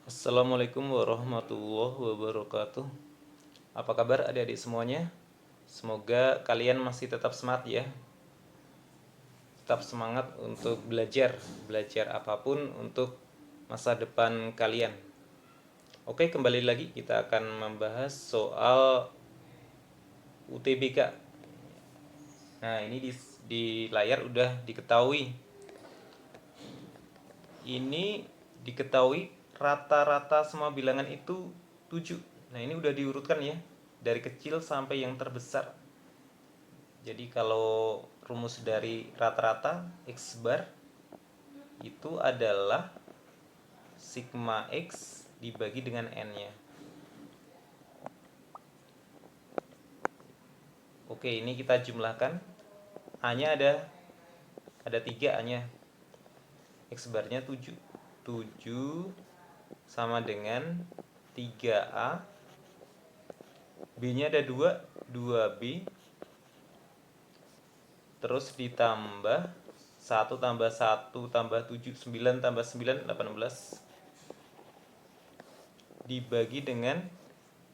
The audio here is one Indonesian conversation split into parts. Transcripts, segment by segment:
Assalamualaikum warahmatullahi wabarakatuh. Apa kabar adik-adik semuanya? Semoga kalian masih tetap semangat ya. Tetap semangat untuk belajar apapun untuk masa depan kalian. Oke, kembali lagi kita akan membahas soal UTBK. Nah, ini di layar udah diketahui. Ini diketahui rata-rata semua bilangan itu 7. Nah, ini udah diurutkan ya, dari kecil sampai yang terbesar. Jadi kalau rumus dari rata-rata X bar itu adalah sigma X dibagi dengan N-nya. Oke, ini kita jumlahkan. A-nya ada 3 A-nya. X barnya 7. 7 sama dengan 3A. B-nya ada 2, 2B. Terus ditambah 1 tambah 1 tambah 7, 9 tambah 9, 18. Dibagi dengan,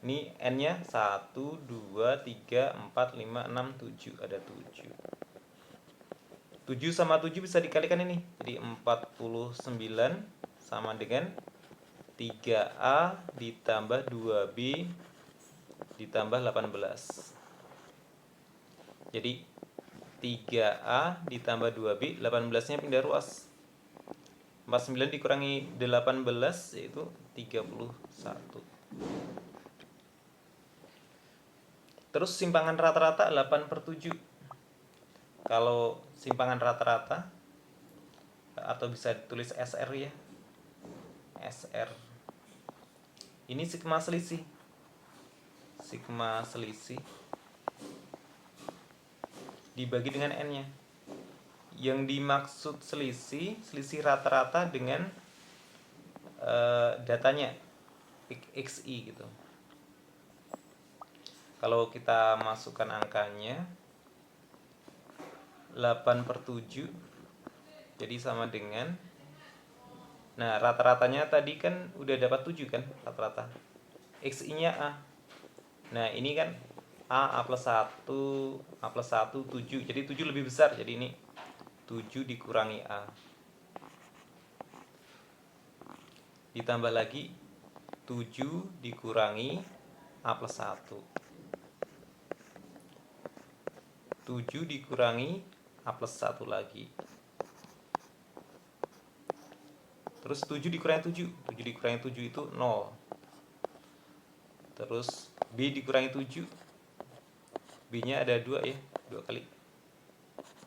ini N-nya 1, 2, 3, 4, 5, 6, 7. Ada 7. 7 sama 7 bisa dikalikan ini. Jadi 49 sama dengan 3A ditambah 2B ditambah 18. Jadi 3A ditambah 2B, 18-nya pindah ruas. 49 dikurangi 18 yaitu 31. Terus simpangan rata-rata 8/7. Kalau simpangan rata-rata atau bisa ditulis SR ya. SR. Ini sigma selisih. Sigma selisih dibagi dengan N-nya. Yang dimaksud selisih rata-rata dengan datanya XI gitu. Kalau kita masukkan angkanya 8/7 jadi sama dengan, nah rata-ratanya tadi kan udah dapat 7 kan rata-rata. XI nya A. Nah ini kan A plus 1 7. Jadi 7 lebih besar. Jadi ini 7 dikurangi A. Ditambah lagi 7 dikurangi A plus 1. 7 dikurangi A plus 1 lagi. Terus 7 dikurangi 7. 7 dikurangi 7 itu 0. Terus B dikurangi 7. B-nya ada 2 ya. 2 kali.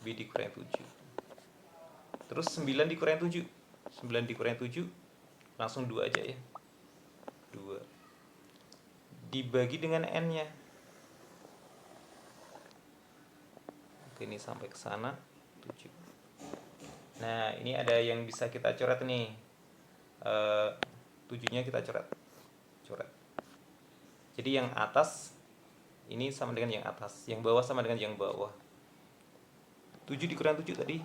B dikurangi 7. Terus 9 dikurangi 7. 9 dikurangi 7. Langsung 2 aja ya. 2. Dibagi dengan N-nya. Oke, ini sampai ke sana 7. Nah, ini ada yang bisa kita coret nih. 7-nya kita coret. Jadi yang atas ini sama dengan yang atas, yang bawah sama dengan yang bawah. 7 dikurangi 7 tadi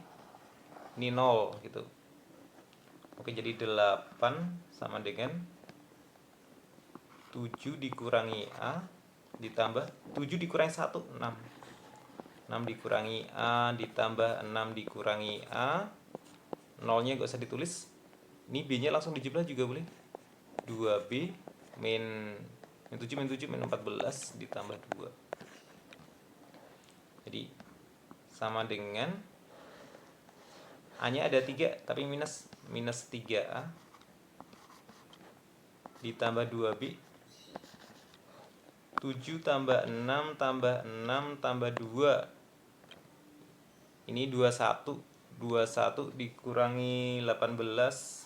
ini 0 gitu. Oke, jadi 8 sama dengan 7 dikurangi A ditambah 7 dikurangi 1, 6. 6 dikurangi A ditambah 6 dikurangi A. 0-nya gak usah ditulis. Ini B-nya langsung dijumlah juga boleh. 2B min 7 min 14 ditambah 2. Jadi sama dengan A-nya ada 3 tapi minus 3A ditambah 2B. 7 tambah 6 tambah 6 tambah 2. Ini 21. 21 dikurangi 18.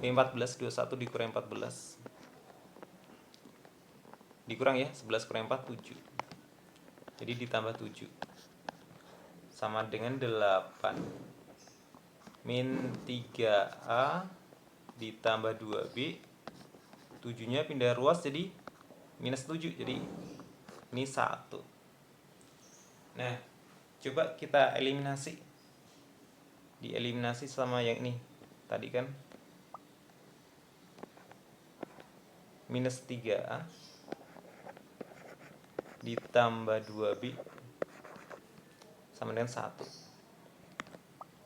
14, 21 dikurangi 14. Dikurang ya, 11 kurang 4, 7. Jadi ditambah 7. Sama dengan 8. Min 3A ditambah 2B. 7-nya pindah ruas jadi minus 7. Jadi ini 1. Nah, coba kita eliminasi. Dieliminasi sama yang ini. Tadi kan minus 3A ditambah 2B sama dengan 1.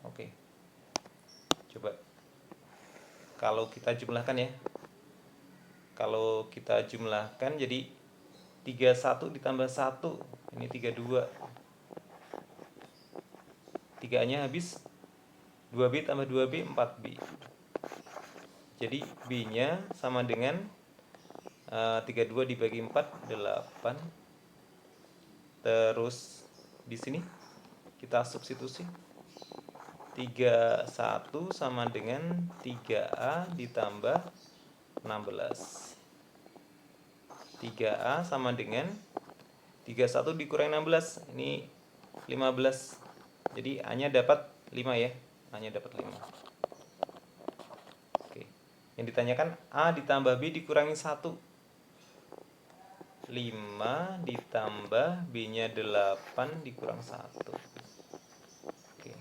Oke. Coba kalau kita jumlahkan ya. Kalau kita jumlahkan jadi 31 ditambah 1. Ini 32. 3-nya habis. 2B tambah 2B 4B. Jadi B-nya sama dengan 32 dibagi 4 8. Terus di sini kita substitusi 31 sama dengan 3A ditambah 16. 3A sama dengan 31 dikurangi 16. Ini 15. Jadi A-nya dapat 5 ya. A-nya dapat 5. Oke. Yang ditanyakan A ditambah B dikurangi 1. 5 ditambah B-nya 8 dikurang 1. Oke.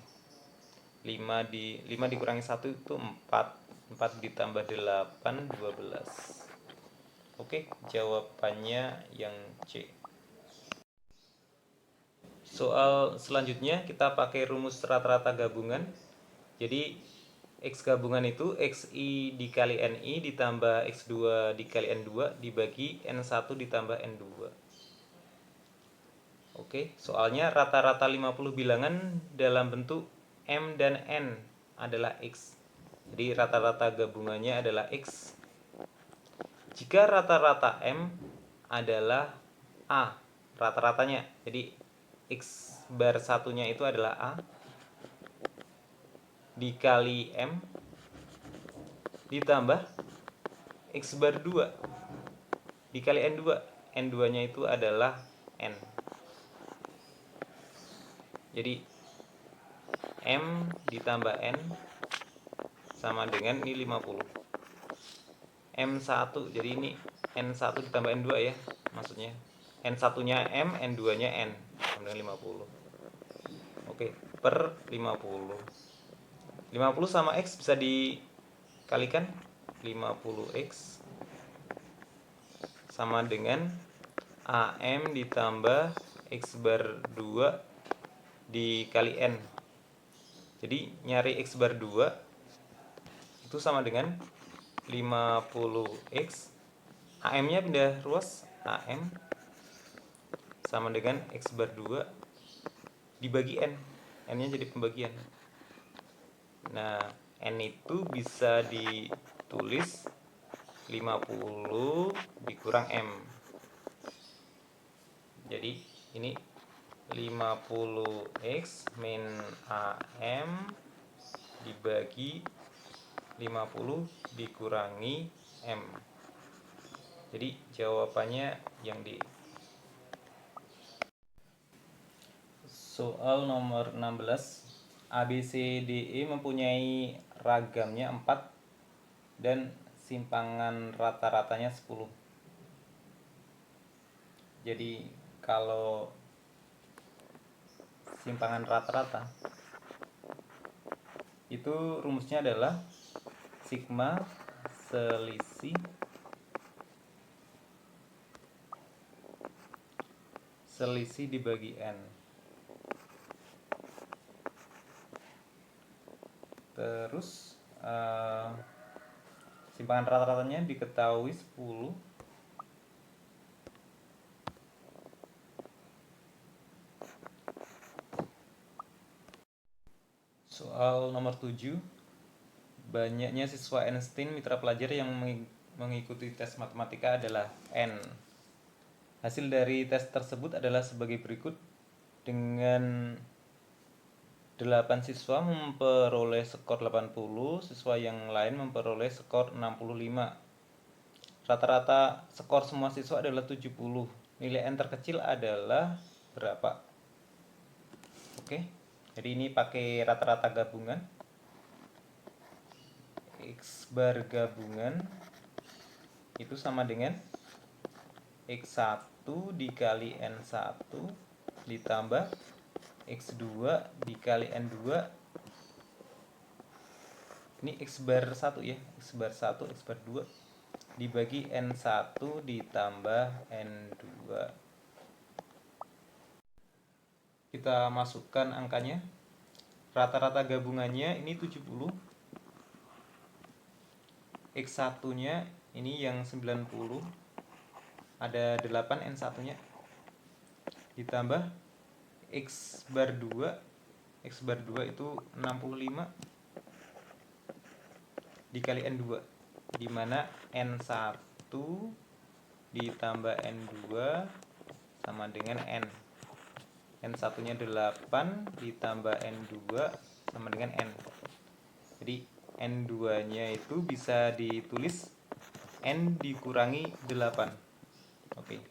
5 dikurangi 1 itu 4. 4 ditambah 8 12. Oke, jawabannya yang C. Soal selanjutnya kita pakai rumus rata-rata gabungan. Jadi X gabungan itu XI dikali NI ditambah X2 dikali N2 dibagi N1 ditambah N2. Oke, soalnya rata-rata 50 bilangan dalam bentuk M dan N adalah X. Jadi rata-rata gabungannya adalah X. Jika rata-rata M adalah A, rata-ratanya. Jadi X bar satunya itu adalah A dikali M ditambah X bar 2 dikali N2. N2 nya itu adalah N. Jadi M ditambah N sama dengan ini 50. M1, jadi ini N1 ditambah N2 ya, maksudnya N1 nya M, N2 nya N sama dengan 50. Oke, per 50. 50 sama X bisa dikalikan. 50X sama dengan AM ditambah X bar 2 dikali N. Jadi nyari X bar 2 itu sama dengan 50X, AM-nya pindah ruas, AM sama dengan X bar 2 dibagi N. N-nya jadi pembagian. Nah, N itu bisa ditulis 50 dikurang M. Jadi ini 50X min AM dibagi 50 dikurangi M. Jadi jawabannya yang D. Soal nomor 16. ABCDE mempunyai ragamnya 4 dan simpangan rata-ratanya 10. Jadi kalau simpangan rata-rata itu rumusnya adalah sigma selisih dibagi N. Terus simpangan rata-ratanya diketahui 10. Soal nomor 7. Banyaknya siswa Einstein mitra pelajar yang mengikuti tes matematika adalah N. Hasil dari tes tersebut adalah sebagai berikut. Dengan 8 siswa memperoleh skor 80, siswa yang lain memperoleh skor 65. Rata-rata skor semua siswa adalah 70. Nilai N terkecil adalah berapa? Oke, jadi ini pakai rata-rata gabungan. X bar gabungan itu sama dengan X1 dikali N1 ditambah X2 dikali N2. Ini X bar 1 ya, X bar 1, X bar 2 dibagi N1 ditambah N2. Kita masukkan angkanya. Rata-rata gabungannya ini 70. X1 nya ini yang 90, ada 8 N1 nya, ditambah X bar 2. X bar 2 itu 65 dikali N2, dimana N1 ditambah N2 sama dengan N. N1 nya 8 ditambah N2 sama dengan N. Jadi N2 nya itu bisa ditulis N dikurangi 8. Oke.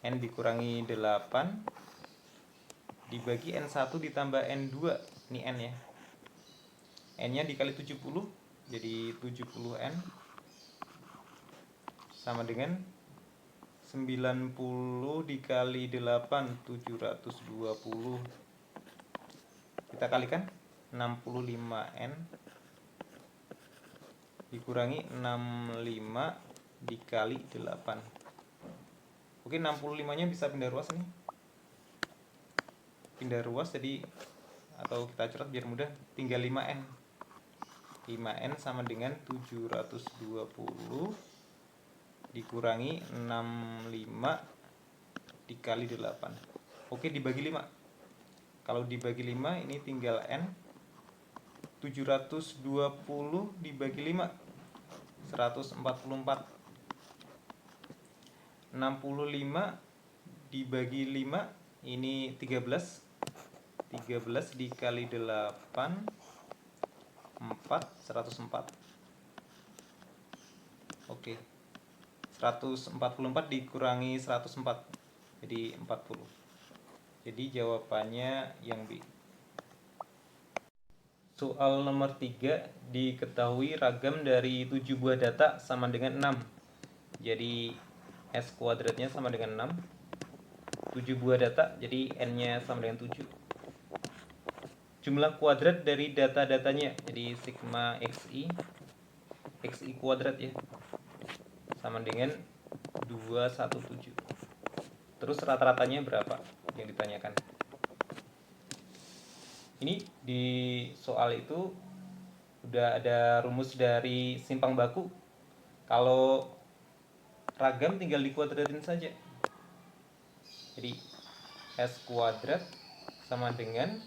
N dikurangi 8 dibagi N1 ditambah N2. Ini N ya. N nya dikali 70, jadi 70N sama dengan 90 dikali 8, 720. Kita kalikan 65N dikurangi 65 dikali 8. Oke, 65 nya bisa pindah ruas nih. Pindah ruas jadi, atau kita coret biar mudah, tinggal 5N. 5N sama dengan 720 dikurangi 65 dikali 8. Oke, dibagi 5. Kalau dibagi 5 ini tinggal N. 720 dibagi 5 144. 65 dibagi 5 ini 13. 13 dikali 8 104. Oke. 144 dikurangi 104 jadi 40. Jadi jawabannya yang B. Soal nomor 3, diketahui ragam dari 7 buah data sama dengan 6. Jadi S kuadratnya sama dengan 6. 7 buah data, jadi N-nya sama dengan 7. Jumlah kuadrat dari data-datanya, jadi sigma XI kuadrat ya, sama dengan 217. Terus rata-ratanya berapa yang ditanyakan. Ini di soal itu udah ada rumus dari simpang baku. Kalau ragam tinggal dikuadratin saja. Jadi S kuadrat sama dengan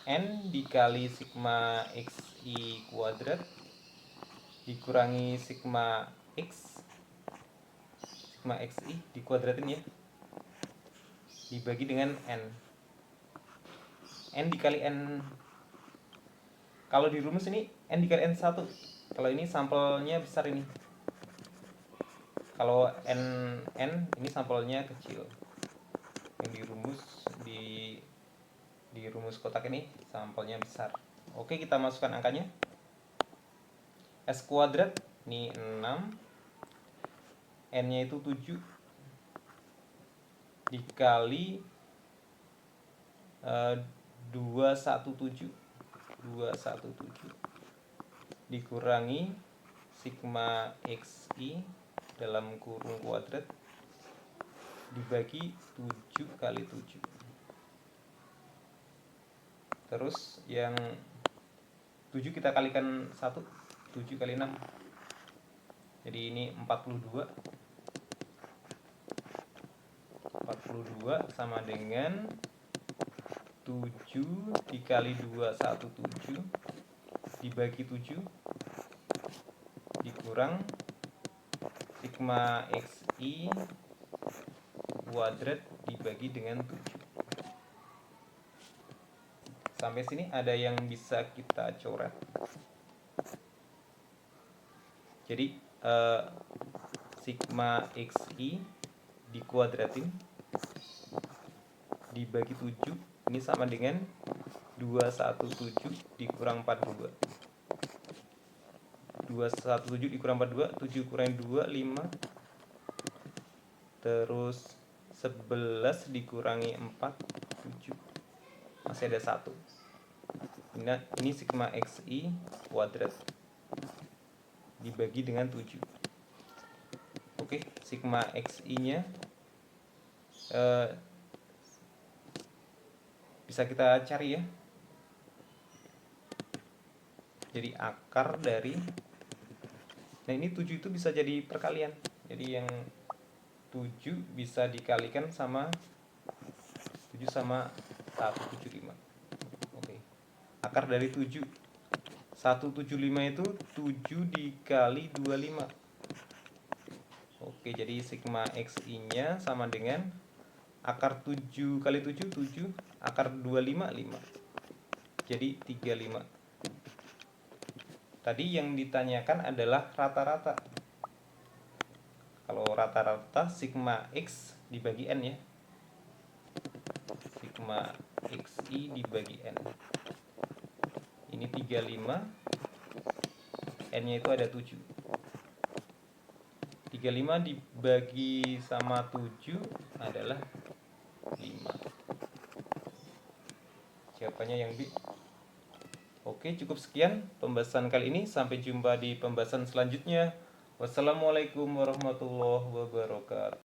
N dikali sigma XI kuadrat dikurangi sigma XI dikuadratin ya, dibagi dengan N. N dikali N, kalau di rumus ini N dikali N1. Kalau ini sampelnya besar ini. Kalau N ini sampelnya kecil. Yang di rumus kotak ini sampelnya besar. Oke, kita masukkan angkanya. S kuadrat ini 6, N-nya itu 7 dikali 217 dikurangi sigma XI dalam kurung kuadrat dibagi 7 kali 7. Terus yang 7 kita kalikan 1, 7 kali 6. Jadi ini 42 sama dengan 7 dikali 217 dibagi 7 dikurang sigma XI kuadrat dibagi dengan 7. Sampai sini ada yang bisa kita coret. Jadi sigma XI dikuadratin dibagi 7 ini sama dengan 217 dikurang 42. 217 dikurang 42, 7 kurang 2, 5. Terus 11 dikurangi 4, 7. Masih ada 1. Ini sigma XI kuadrat dibagi dengan 7. Oke, sigma XI-nya bisa kita cari ya. Jadi akar dari, nah ini 7 itu bisa jadi perkalian. Jadi yang 7 bisa dikalikan sama 7 sama 175. Oke. Akar dari 7. 175 itu 7 dikali 25. Oke, jadi sigma XI-nya sama dengan akar 7 kali 7, 7. Akar 25, 5. Jadi 35. Tadi yang ditanyakan adalah rata-rata. Kalau rata-rata sigma X dibagi N ya. Sigma XI dibagi N. Ini 35. N-nya itu ada 7. 35 dibagi sama 7 adalah 5. Jawabannya yang B. Oke, cukup sekian pembahasan kali ini. Sampai jumpa di pembahasan selanjutnya. Wassalamualaikum warahmatullahi wabarakatuh.